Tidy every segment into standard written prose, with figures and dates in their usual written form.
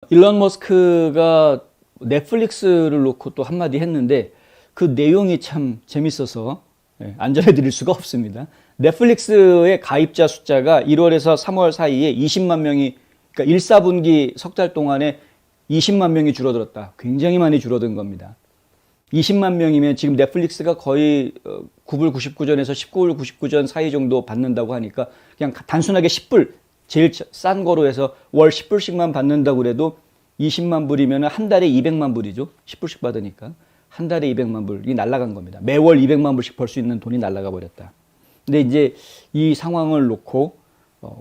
일론 머스크가 넷플릭스를 놓고 또 한마디 했는데 그 내용이 참 재밌어서 안 전해드릴 수가 없습니다. 넷플릭스의 가입자 숫자가 1월에서 3월 사이에 20만 명이, 그러니까 1, 4분기 석 달 동안에 20만 명이 줄어들었다. 굉장히 많이 줄어든 겁니다. 20만 명이면 지금 넷플릭스가 거의 9불 99전에서 19불 99전 사이 정도 받는다고 하니까 그냥 단순하게 10불, 제일 싼 거로 해서 월 10불씩만 받는다고 그래도 20만 불이면 한 달에 200만 불이죠. 10불씩 받으니까. 한 달에 200만 불이 날아간 겁니다. 매월 200만 불씩 벌 수 있는 돈이 날아가 버렸다. 근데 이제 이 상황을 놓고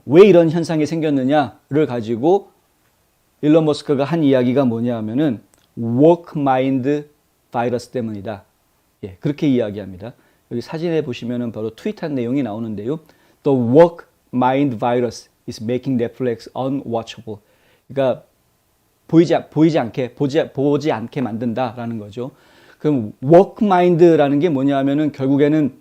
왜 이런 현상이 생겼느냐를 가지고 일론 머스크가 한 이야기가 뭐냐 하면은 워크 마인드 바이러스 때문이다. 예, 그렇게 이야기합니다. 여기 사진에 보시면은 바로 트윗한 내용이 나오는데요. The work mind virus is making Netflix unwatchable. 그러니까 보지 않게 만든다라는 거죠. 그럼 work mind라는 게 뭐냐 하면은 결국에는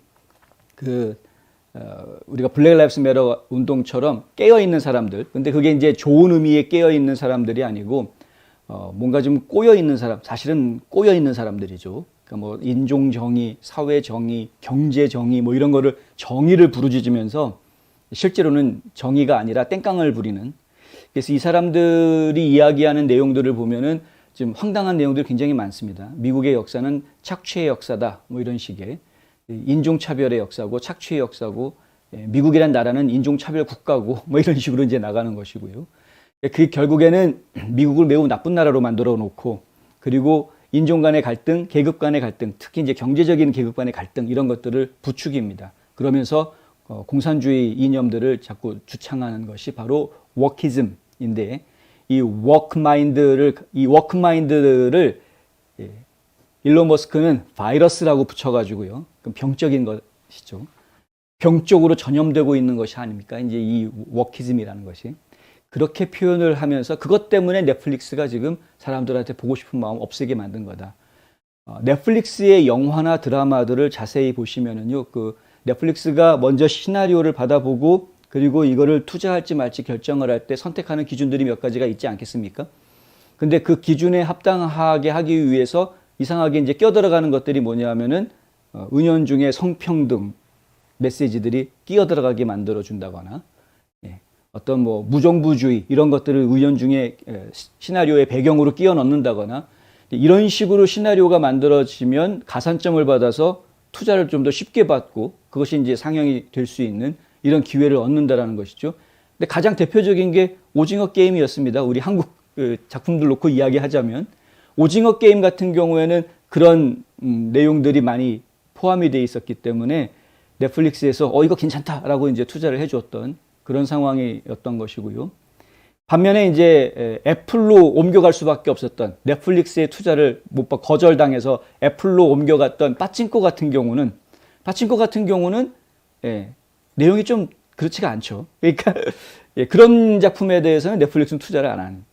우리가 블랙 라이브스 매터 운동처럼 깨어 있는 사람들. 근데 그게 이제 좋은 의미의 깨어 있는 사람들이 아니고 뭔가 좀 꼬여 있는 사람, 사실은 꼬여 있는 사람들이죠. 그러니까 뭐 인종 정의, 사회 정의, 경제 정의 뭐 이런 거를 정의를 부르짖으면서 실제로는 정의가 아니라 땡깡을 부리는. 그래서 이 사람들이 이야기하는 내용들을 보면은 지금 황당한 내용들이 굉장히 많습니다. 미국의 역사는 착취의 역사다. 뭐 이런 식의 인종차별의 역사고 착취의 역사고 미국이란 나라는 인종차별 국가고 뭐 이런 식으로 이제 나가는 것이고요. 그 결국에는 미국을 매우 나쁜 나라로 만들어 놓고 그리고 인종 간의 갈등, 계급 간의 갈등, 특히 이제 경제적인 계급 간의 갈등 이런 것들을 부추깁니다. 그러면서 공산주의 이념들을 자꾸 주창하는 것이 바로 워키즘인데 이 워크마인드를 일론 머스크는 바이러스라고 붙여가지고요. 그럼 병적인 것이죠. 병적으로 전염되고 있는 것이 아닙니까? 이제 이 워키즘이라는 것이. 그렇게 표현을 하면서 그것 때문에 넷플릭스가 지금 사람들한테 보고 싶은 마음 없애게 만든 거다. 넷플릭스의 영화나 드라마들을 자세히 보시면은요, 넷플릭스가 먼저 시나리오를 받아보고 그리고 이거를 투자할지 말지 결정을 할 때 선택하는 기준들이 몇 가지가 있지 않겠습니까? 근데 그 기준에 합당하게 하기 위해서 이상하게 이제 껴들어가는 것들이 뭐냐면은 은연중에 성평등 메시지들이 끼어들어가게 만들어준다거나 어떤 뭐 무정부주의 이런 것들을 은연중에 시나리오의 배경으로 끼워 넣는다거나 이런 식으로 시나리오가 만들어지면 가산점을 받아서 투자를 좀 더 쉽게 받고 그것이 이제 상영이 될 수 있는 이런 기회를 얻는다라는 것이죠. 근데 가장 대표적인 게 오징어 게임이었습니다. 우리 한국 작품들 놓고 이야기하자면 오징어 게임 같은 경우에는 그런 내용들이 많이 포함이 돼 있었기 때문에 넷플릭스에서 이거 괜찮다라고 이제 투자를 해줬던 그런 상황이었던 것이고요. 반면에 이제 애플로 옮겨갈 수밖에 없었던 넷플릭스의 투자를 거절당해서 애플로 옮겨갔던 빠찡코 같은 경우는 내용이 좀 그렇지가 않죠. 그러니까 그런 작품에 대해서는 넷플릭스는 투자를 안 하는.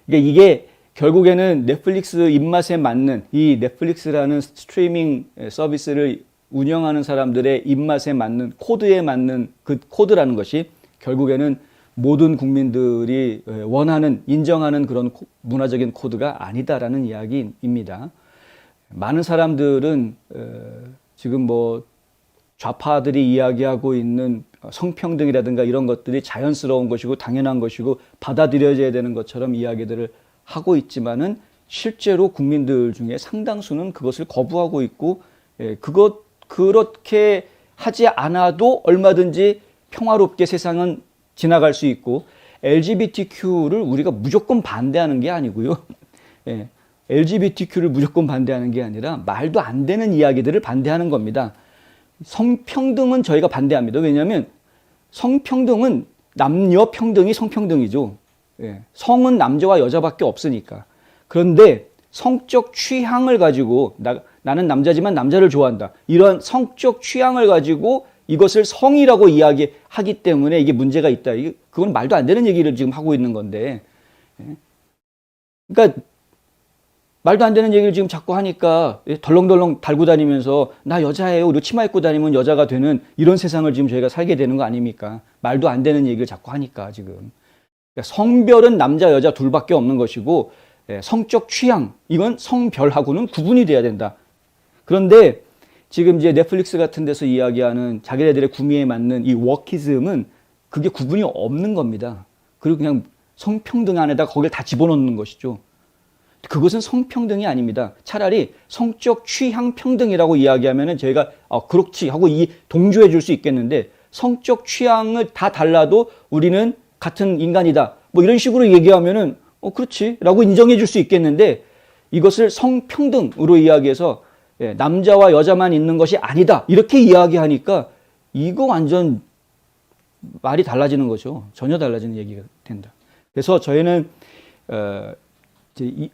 그러니까 이게 결국에는 넷플릭스 입맛에 맞는 이 넷플릭스라는 스트리밍 서비스를 운영하는 사람들의 입맛에 맞는 코드에 맞는 그 코드라는 것이 결국에는 모든 국민들이 원하는, 인정하는 그런 문화적인 코드가 아니다라는 이야기입니다. 많은 사람들은 지금 뭐 좌파들이 이야기하고 있는 성평등이라든가 이런 것들이 자연스러운 것이고 당연한 것이고 받아들여져야 되는 것처럼 이야기들을 하고 있지만은 실제로 국민들 중에 상당수는 그것을 거부하고 있고 그렇게 하지 않아도 얼마든지 평화롭게 세상은 지나갈 수 있고 LGBTQ를 우리가 무조건 반대하는 게 아니고요. LGBTQ를 무조건 반대하는 게 아니라 말도 안 되는 이야기들을 반대하는 겁니다. 성평등은 저희가 반대합니다. 왜냐하면 성평등은 남녀 평등이 성평등이죠. 성은 남자와 여자밖에 없으니까. 그런데 성적 취향을 가지고 나는 남자지만 남자를 좋아한다. 이런 성적 취향을 가지고 이것을 성이라고 이야기하기 때문에 이게 문제가 있다. 그건 말도 안 되는 얘기를 지금 하고 있는 건데. 그러니까 말도 안 되는 얘기를 지금 자꾸 하니까 덜렁덜렁 달고 다니면서 나 여자예요. 그리고 치마 입고 다니면 여자가 되는 이런 세상을 지금 저희가 살게 되는 거 아닙니까? 말도 안 되는 얘기를 자꾸 하니까 지금. 그러니까 성별은 남자, 여자 둘밖에 없는 것이고 성적 취향, 이건 성별하고는 구분이 돼야 된다. 그런데 지금 이제 넷플릭스 같은 데서 이야기하는 자기네들의 구미에 맞는 이 워키즘은 그게 구분이 없는 겁니다. 그리고 그냥 성평등 안에다 거기를 다 집어넣는 것이죠. 그것은 성평등이 아닙니다. 차라리 성적 취향 평등이라고 이야기하면은 저희가 그렇지 하고 동조해 줄 수 있겠는데, 성적 취향을 다 달라도 우리는 같은 인간이다, 뭐 이런 식으로 얘기하면은 그렇지 라고 인정해 줄 수 있겠는데, 이것을 성평등으로 이야기해서 남자와 여자만 있는 것이 아니다 이렇게 이야기하니까 이거 완전 말이 달라지는 거죠. 전혀 달라지는 얘기가 된다. 그래서 저희는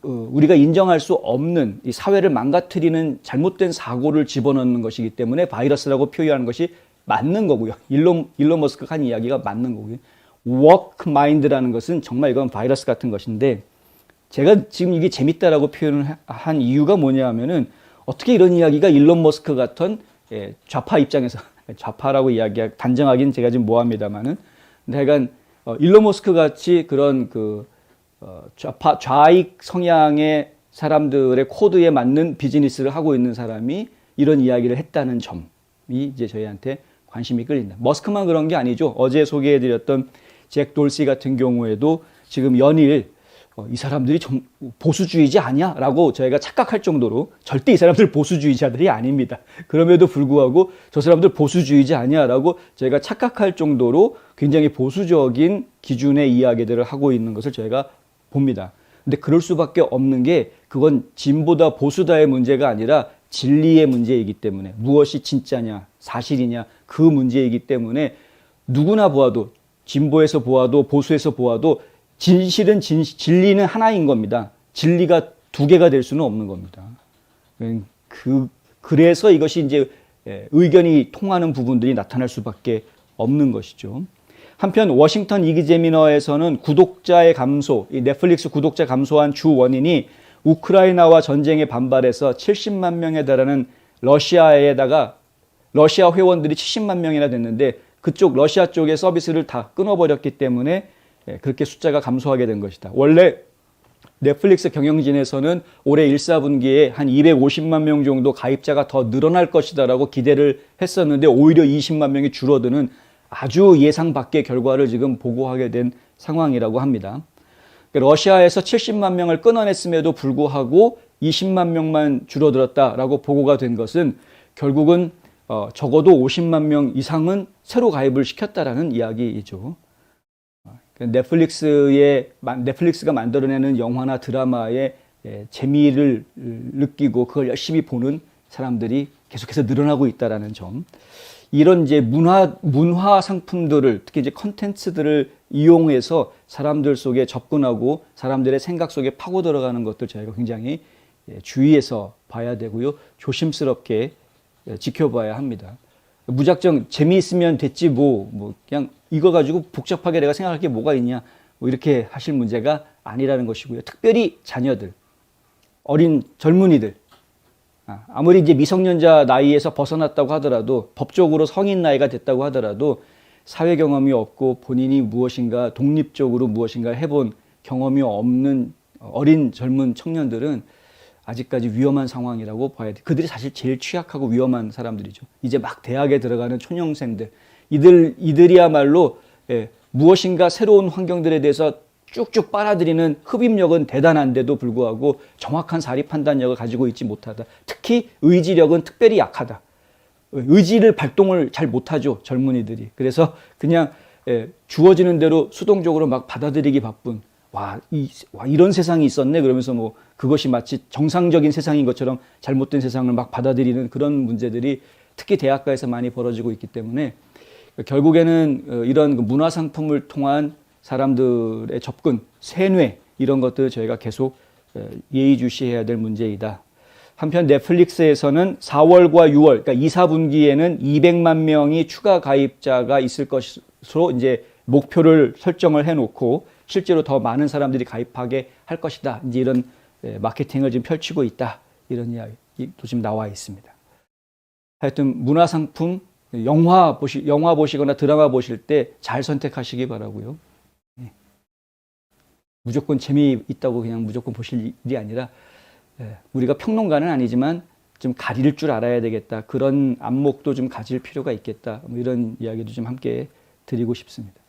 우리가 인정할 수 없는 이 사회를 망가뜨리는 잘못된 사고를 집어넣는 것이기 때문에 바이러스라고 표현하는 것이 맞는 거고요. 일론 머스크가 한 이야기가 맞는 거고요. 워크 마인드라는 것은 정말 이건 바이러스 같은 것인데, 제가 지금 이게 재밌다라고 표현을 한 이유가 뭐냐 하면은, 어떻게 이런 이야기가 일론 머스크 같은 좌파 입장에서, 좌파라고 단정하기는 제가 지금 뭐합니다만은, 하여간 일론 머스크 같이 그런 좌익 성향의 사람들의 코드에 맞는 비즈니스를 하고 있는 사람이 이런 이야기를 했다는 점이 이제 저희한테 관심이 끌린다. 머스크만 그런 게 아니죠. 어제 소개해드렸던 잭 돌시 같은 경우에도 지금 연일 이 사람들이 좀 보수주의지 아니야? 라고 저희가 착각할 정도로, 절대 이 사람들 보수주의자들이 아닙니다. 그럼에도 불구하고 저 사람들 보수주의지 아니야? 라고 저희가 착각할 정도로 굉장히 보수적인 기준의 이야기들을 하고 있는 것을 저희가 봅니다. 근데 그럴 수밖에 없는 게, 그건 진보다 보수다의 문제가 아니라 진리의 문제이기 때문에, 무엇이 진짜냐, 사실이냐, 그 문제이기 때문에 누구나 보아도, 진보에서 보아도 보수에서 보아도 진실은 진리는 하나인 겁니다. 진리가 두 개가 될 수는 없는 겁니다. 그래서 이것이 이제 의견이 통하는 부분들이 나타날 수밖에 없는 것이죠. 한편 워싱턴 이그제미너에서는 구독자의 감소, 이 넷플릭스 구독자 감소한 주 원인이 우크라이나와 전쟁에 반발해서 70만 명에 달하는 러시아 회원들이 70만 명이나 됐는데, 그쪽 러시아 쪽의 서비스를 다 끊어버렸기 때문에 그렇게 숫자가 감소하게 된 것이다. 원래 넷플릭스 경영진에서는 올해 1사분기에 한 250만 명 정도 가입자가 더 늘어날 것이다라고 기대를 했었는데, 오히려 20만 명이 줄어드는 아주 예상 밖의 결과를 지금 보고하게 된 상황이라고 합니다. 러시아에서 70만 명을 끊어냈음에도 불구하고 20만 명만 줄어들었다라고 보고가 된 것은, 결국은 적어도 50만 명 이상은 새로 가입을 시켰다라는 이야기이죠. 넷플릭스가 만들어내는 영화나 드라마의 재미를 느끼고 그걸 열심히 보는 사람들이 계속해서 늘어나고 있다라는 점. 이런 이제 문화 상품들을, 특히 이제 컨텐츠들을 이용해서 사람들 속에 접근하고 사람들의 생각 속에 파고 들어가는 것들 저희가 굉장히 주의해서 봐야 되고요. 조심스럽게 지켜봐야 합니다. 무작정 재미있으면 됐지 뭐 그냥 이거 가지고 복잡하게 내가 생각할 게 뭐가 있냐, 뭐 이렇게 하실 문제가 아니라는 것이고요. 특별히 자녀들, 어린 젊은이들, 아무리 이제 미성년자 나이에서 벗어났다고 하더라도, 법적으로 성인 나이가 됐다고 하더라도 사회 경험이 없고 본인이 무엇인가 독립적으로 무엇인가 해본 경험이 없는 어린 젊은 청년들은 아직까지 위험한 상황이라고 봐야 돼. 그들이 사실 제일 취약하고 위험한 사람들이죠. 이제 막 대학에 들어가는 초년생들, 이들이야말로 무엇인가 새로운 환경들에 대해서 쭉쭉 빨아들이는 흡입력은 대단한데도 불구하고 정확한 사리 판단력을 가지고 있지 못하다. 특히 의지력은 특별히 약하다. 의지를 발동을 잘 못하죠, 젊은이들이. 그래서 그냥 주어지는 대로 수동적으로 막 받아들이기 바쁜, 이런 세상이 있었네 그러면서 뭐 그것이 마치 정상적인 세상인 것처럼 잘못된 세상을 막 받아들이는 그런 문제들이 특히 대학가에서 많이 벌어지고 있기 때문에, 결국에는 이런 문화 상품을 통한 사람들의 접근, 세뇌, 이런 것들 저희가 계속 예의주시해야 될 문제이다. 한편 넷플릭스에서는 4월과 6월, 그러니까 2, 4분기에는 200만 명이 추가 가입자가 있을 것으로 이제 목표를 설정을 해놓고 실제로 더 많은 사람들이 가입하게 할 것이다. 이제 이런 마케팅을 지금 펼치고 있다. 이런 이야기도 지금 나와 있습니다. 하여튼 문화 상품, 영화 보시거나 드라마 보실 때 잘 선택하시기 바라고요. 무조건 재미있다고 그냥 무조건 보실 일이 아니라 우리가 평론가는 아니지만 좀 가릴 줄 알아야 되겠다. 그런 안목도 좀 가질 필요가 있겠다. 뭐 이런 이야기도 좀 함께 드리고 싶습니다.